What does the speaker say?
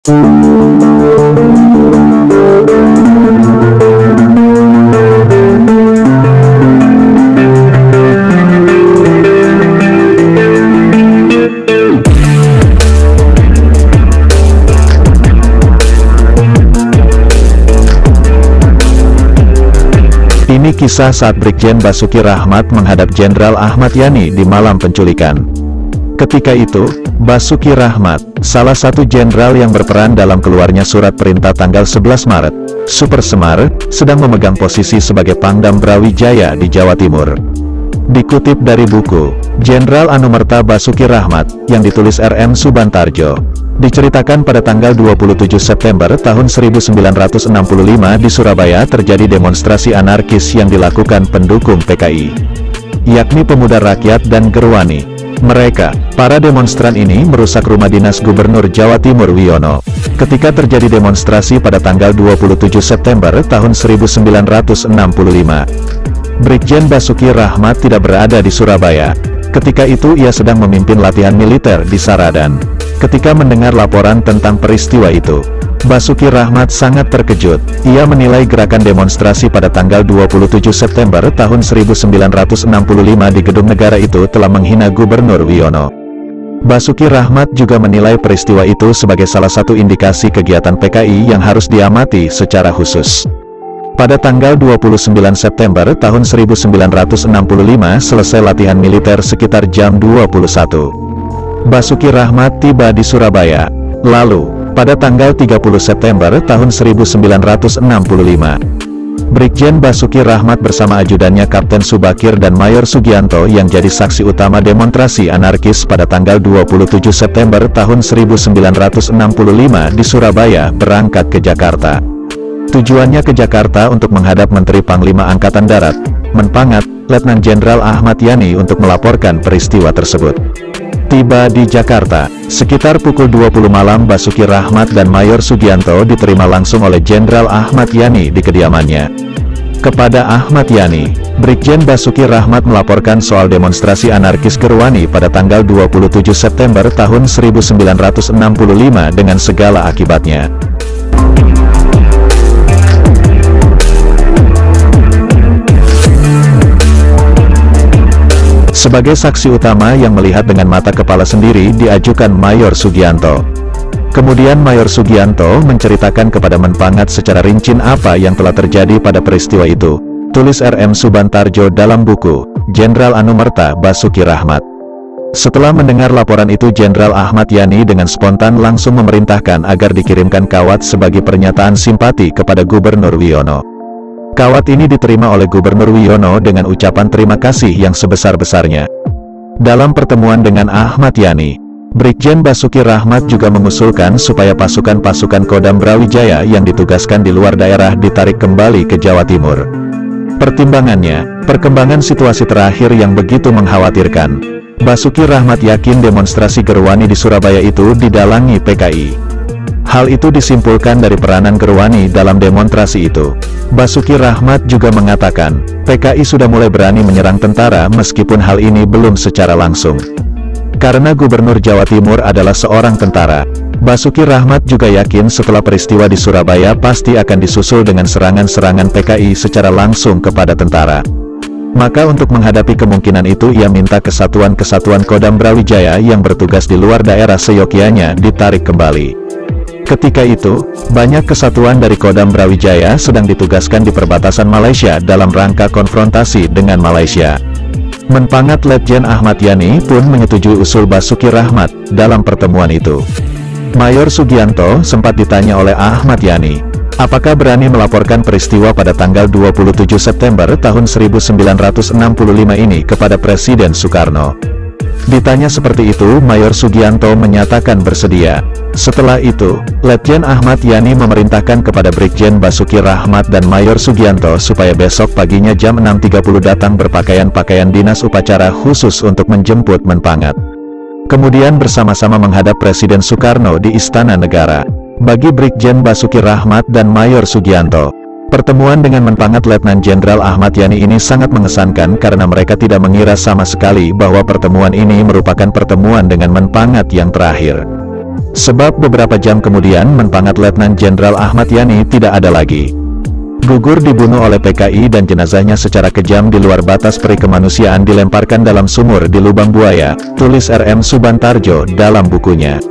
Ini kisah saat Brigjen Basuki Rahmat menghadap Jenderal Ahmad Yani di malam penculikan. Ketika itu, Basuki Rahmat, salah satu jenderal yang berperan dalam keluarnya surat perintah tanggal 11 Maret, Super Semar, sedang memegang posisi sebagai Pangdam Brawijaya di Jawa Timur. Dikutip dari buku, Jenderal Anumerta Basuki Rahmat, yang ditulis RM Subantarjo, diceritakan pada tanggal 27 September tahun 1965 di Surabaya terjadi demonstrasi anarkis yang dilakukan pendukung PKI, yakni Pemuda Rakyat dan Gerwani. Mereka, para demonstran ini merusak rumah dinas Gubernur Jawa Timur Wiono. Ketika terjadi demonstrasi pada tanggal 27 September tahun 1965, Brigjen Basuki Rahmat tidak berada di Surabaya. Ketika itu ia sedang memimpin latihan militer di Saradan. Ketika mendengar laporan tentang peristiwa itu, Basuki Rahmat sangat terkejut. Ia menilai gerakan demonstrasi pada tanggal 27 September tahun 1965 di Gedung Negara itu telah menghina Gubernur Wiono. Basuki Rahmat juga menilai peristiwa itu sebagai salah satu indikasi kegiatan PKI yang harus diamati secara khusus. Pada tanggal 29 September tahun 1965 selesai latihan militer sekitar jam 21. Basuki Rahmat tiba di Surabaya. Lalu, pada tanggal 30 September tahun 1965, Brigjen Basuki Rahmat bersama ajudannya Kapten Subakir dan Mayor Sugianto yang jadi saksi utama demonstrasi anarkis pada tanggal 27 September tahun 1965 di Surabaya berangkat ke Jakarta. Tujuannya ke Jakarta untuk menghadap Menteri Panglima Angkatan Darat, Menpangat, Letnan Jenderal Ahmad Yani untuk melaporkan peristiwa tersebut. Tiba di Jakarta, sekitar pukul 20 malam Basuki Rahmat dan Mayor Sugianto diterima langsung oleh Jenderal Ahmad Yani di kediamannya. Kepada Ahmad Yani, Brigjen Basuki Rahmat melaporkan soal demonstrasi anarkis Gerwani pada tanggal 27 September tahun 1965 dengan segala akibatnya. Sebagai saksi utama yang melihat dengan mata kepala sendiri diajukan Mayor Sugianto. Kemudian Mayor Sugianto menceritakan kepada Menpangat secara rinci apa yang telah terjadi pada peristiwa itu. Tulis RM Subantarjo dalam buku, Jenderal Anumerta Basuki Rahmat. Setelah mendengar laporan itu Jenderal Ahmad Yani dengan spontan langsung memerintahkan agar dikirimkan kawat sebagai pernyataan simpati kepada Gubernur Wiono. Kawat ini diterima oleh Gubernur Wiono dengan ucapan terima kasih yang sebesar-besarnya. Dalam pertemuan dengan Ahmad Yani, Brigjen Basuki Rahmat juga mengusulkan supaya pasukan-pasukan Kodam Brawijaya yang ditugaskan di luar daerah ditarik kembali ke Jawa Timur. Pertimbangannya, perkembangan situasi terakhir yang begitu mengkhawatirkan. Basuki Rahmat yakin demonstrasi Gerwani di Surabaya itu didalangi PKI. Hal itu disimpulkan dari peranan Gerwani dalam demonstrasi itu. Basuki Rahmat juga mengatakan, PKI sudah mulai berani menyerang tentara meskipun hal ini belum secara langsung. Karena Gubernur Jawa Timur adalah seorang tentara, Basuki Rahmat juga yakin setelah peristiwa di Surabaya pasti akan disusul dengan serangan-serangan PKI secara langsung kepada tentara. Maka untuk menghadapi kemungkinan itu ia minta kesatuan-kesatuan Kodam Brawijaya yang bertugas di luar daerah seyogyanya ditarik kembali. Ketika itu, banyak kesatuan dari Kodam Brawijaya sedang ditugaskan di perbatasan Malaysia dalam rangka konfrontasi dengan Malaysia. Menpangat Letjen Ahmad Yani pun menyetujui usul Basuki Rahmat dalam pertemuan itu. Mayor Sugianto sempat ditanya oleh Ahmad Yani, apakah berani melaporkan peristiwa pada tanggal 27 September tahun 1965 ini kepada Presiden Soekarno. Ditanya seperti itu, Mayor Sugianto menyatakan bersedia. Setelah itu, Letjen Ahmad Yani memerintahkan kepada Brigjen Basuki Rahmat dan Mayor Sugianto supaya besok paginya jam 6.30 datang berpakaian-pakaian dinas upacara khusus untuk menjemput Menpangat. Kemudian bersama-sama menghadap Presiden Soekarno di Istana Negara. Bagi Brigjen Basuki Rahmat dan Mayor Sugianto, pertemuan dengan Menpangat Letnan Jenderal Ahmad Yani ini sangat mengesankan karena mereka tidak mengira sama sekali bahwa pertemuan ini merupakan pertemuan dengan Menpangat yang terakhir. Sebab beberapa jam kemudian Menpangat Letnan Jenderal Ahmad Yani tidak ada lagi. Gugur dibunuh oleh PKI dan jenazahnya secara kejam di luar batas peri kemanusiaan dilemparkan dalam sumur di lubang buaya, tulis RM Subantarjo dalam bukunya.